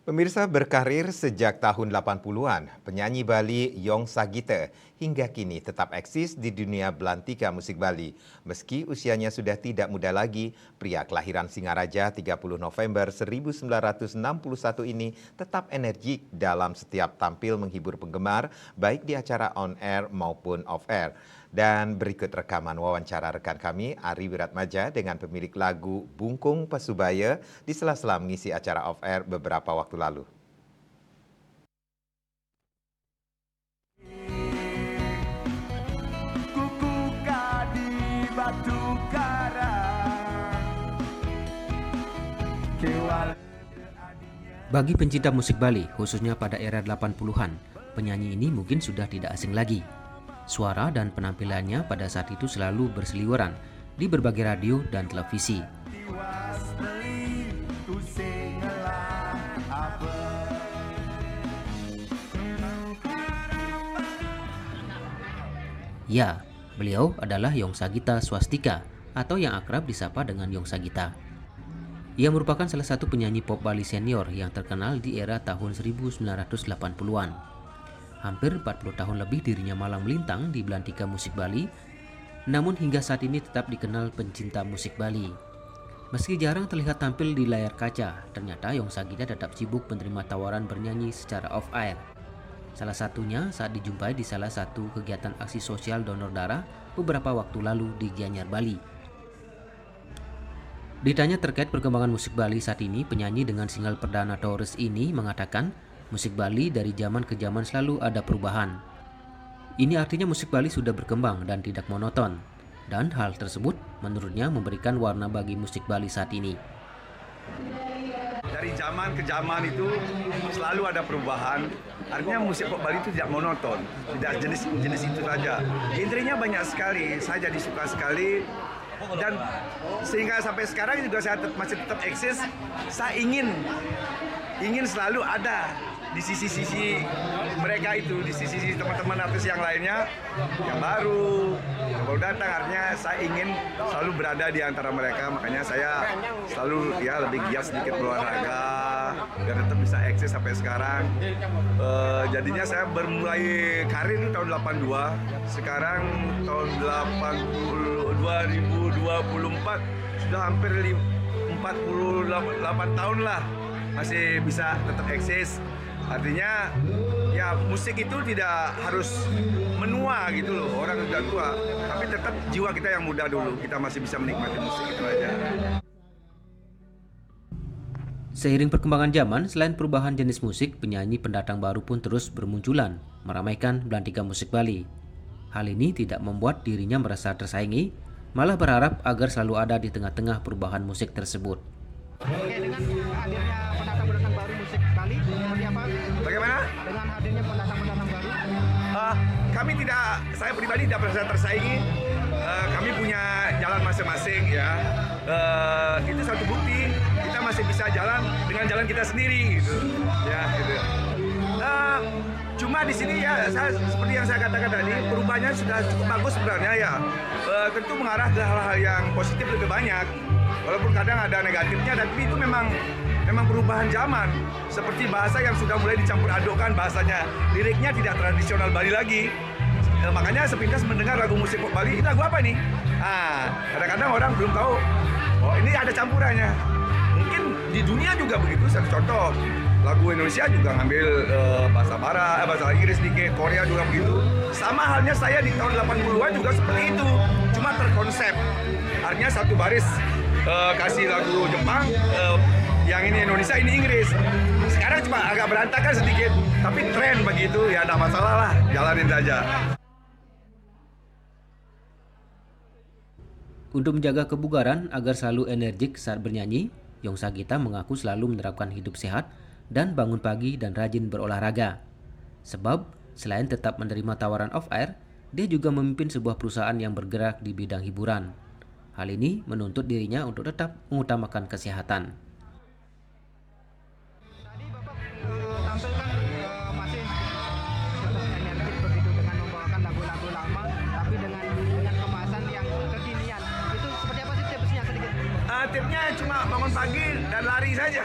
Pemirsa, berkarir sejak tahun 80-an, penyanyi Bali Yong Sagita hingga kini tetap eksis di dunia belantika musik Bali. Meski usianya sudah tidak muda lagi, pria kelahiran Singaraja 30 November 1961 ini tetap energik dalam setiap tampil menghibur penggemar, baik di acara on-air maupun off-air. Dan berikut rekaman wawancara rekan kami, Ari Wiratmaja, dengan pemilik lagu Bungkung Pasubaya di sela-sela mengisi acara off-air beberapa waktu lalu. Bagi pencinta musik Bali, khususnya pada era 80-an, penyanyi ini mungkin sudah tidak asing lagi. Suara dan penampilannya pada saat itu selalu berseliweran di berbagai radio dan televisi. Ya, beliau adalah Yong Sagita Swastika atau yang akrab disapa dengan Yong Sagita. Ia merupakan salah satu penyanyi pop Bali senior yang terkenal di era tahun 1980-an. Hampir 40 tahun lebih dirinya malang melintang di belantika musik Bali, namun hingga saat ini tetap dikenal pencinta musik Bali. Meski jarang terlihat tampil di layar kaca, ternyata Yong Sagita tetap sibuk menerima tawaran bernyanyi secara off-air. Salah satunya saat dijumpai di salah satu kegiatan aksi sosial donor darah beberapa waktu lalu di Gianyar, Bali. Ditanya terkait perkembangan musik Bali saat ini, penyanyi dengan single perdana Taurus ini mengatakan musik Bali dari zaman ke zaman selalu ada perubahan. Ini artinya musik Bali sudah berkembang dan tidak monoton. Dan hal tersebut menurutnya memberikan warna bagi musik Bali saat ini. Dari zaman ke zaman itu selalu ada perubahan. Artinya musik pop Bali itu tidak monoton, tidak jenis itu saja. Genrenya banyak sekali, saya jadi suka sekali. Dan sehingga sampai sekarang juga saya masih tetap eksis. Saya ingin selalu ada di sisi-sisi mereka itu, di sisi teman-teman artis yang lainnya yang baru datang. Artinya saya ingin selalu berada di antara mereka, makanya saya selalu lebih giat sedikit berolahraga dan tetap bisa eksis sampai sekarang. Jadinya saya bermulai karir itu tahun 82, sekarang tahun 2024 sudah hampir 48 tahun lah masih bisa tetap eksis. Artinya musik itu tidak harus menua gitu loh, orang sudah tua, tapi tetap jiwa kita yang muda dulu, kita masih bisa menikmati musik itu aja. Seiring perkembangan zaman, selain perubahan jenis musik, penyanyi pendatang baru pun terus bermunculan, meramaikan belantika musik Bali. Hal ini tidak membuat dirinya merasa tersaingi, malah berharap agar selalu ada di tengah-tengah perubahan musik tersebut. Oke, dengan hadirnya pendatang-pendatang baru musik Bali, seperti apa? Bagaimana? Dengan hadirnya pendatang-pendatang baru? Saya pribadi tidak merasa tersaingi. Kami punya jalan masing-masing ya. Itu satu bukti kita masih bisa jalan dengan jalan kita sendiri gitu. Ya, gitu. Cuma di sini seperti yang saya katakan tadi, perubahannya sudah cukup bagus sebenarnya ya. Tentu mengarah ke hal-hal yang positif lebih banyak. Walaupun kadang ada negatifnya, tapi itu memang perubahan zaman. Seperti bahasa yang sudah mulai dicampur adukkan bahasanya. Liriknya tidak tradisional Bali lagi. Makanya sepintas mendengar lagu musik pop Bali, ini lagu apa nih? Kadang-kadang orang belum tahu, oh ini ada campurannya. Mungkin di dunia juga begitu, satu contoh. Lagu Indonesia juga ngambil bahasa Barat, bahasa Inggris dikit, Korea juga begitu. Sama halnya saya di tahun 80-an juga seperti itu. Cuma terkonsep. Artinya satu baris kasih lagu Jepang, yang ini Indonesia, ini Inggris. Sekarang cuma agak berantakan sedikit, tapi tren begitu, ya ada masalah lah, jalanin saja. Untuk menjaga kebugaran agar selalu energik saat bernyanyi, Yong Sagita mengaku selalu menerapkan hidup sehat dan bangun pagi dan rajin berolahraga. Sebab selain tetap menerima tawaran off-air, dia juga memimpin sebuah perusahaan yang bergerak di bidang hiburan. Hal ini menuntut dirinya untuk tetap mengutamakan kesehatan. Tadi Bapak tampilkan masih energik begitu dengan membawakan lagu-lagu lama, tapi dengan kemasan yang kekinian. Itu seperti apa sih tipsnya sedikit? Tipsnya cuma bangun pagi dan lari saja.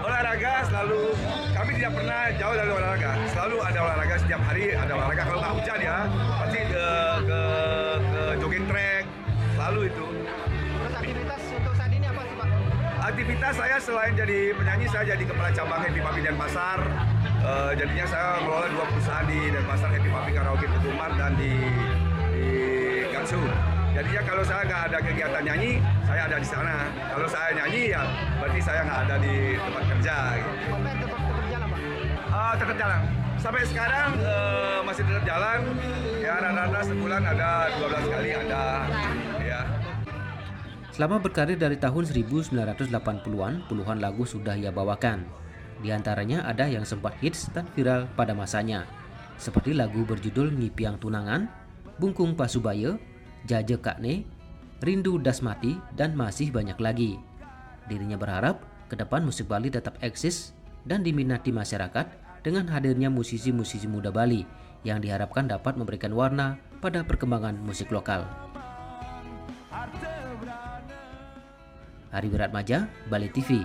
Olahraga selalu, kami tidak pernah jauh dari olahraga. Selalu ada olahraga, setiap hari ada olahraga. Kalau nggak hujan ya, pasti ke jogging track, selalu itu. Terus aktivitas untuk saat ini apa sih Pak? Aktivitas saya selain jadi penyanyi, saya jadi kepala cabang Happy Papi Denpasar. Jadinya saya mengelola 2 perusahaan di Denpasar, Happy Papi Karaoke Teguman dan di Gansu. Jadinya kalau saya nggak ada kegiatan nyanyi, saya ada di sana. Kalau saya nyanyi ya berarti saya nggak ada di tempat kerja. Gitu. Sampai tetap jalan Pak? Tetap jalan. Sampai sekarang masih tetap jalan. Ya rata-rata sebulan ada 12 kali ada. Ya. Selama berkarir dari tahun 1980-an, puluhan lagu sudah ia bawakan. Di antaranya ada yang sempat hits dan viral pada masanya, seperti lagu berjudul Ngipiang Tunangan, Bungkung Pasubaya, Jaje Kakne, Rindu Dasmati, dan masih banyak lagi. Dirinya berharap ke depan musik Bali tetap eksis dan diminati masyarakat dengan hadirnya musisi-musisi muda Bali yang diharapkan dapat memberikan warna pada perkembangan musik lokal. Ari Wiratmaja, Bali TV.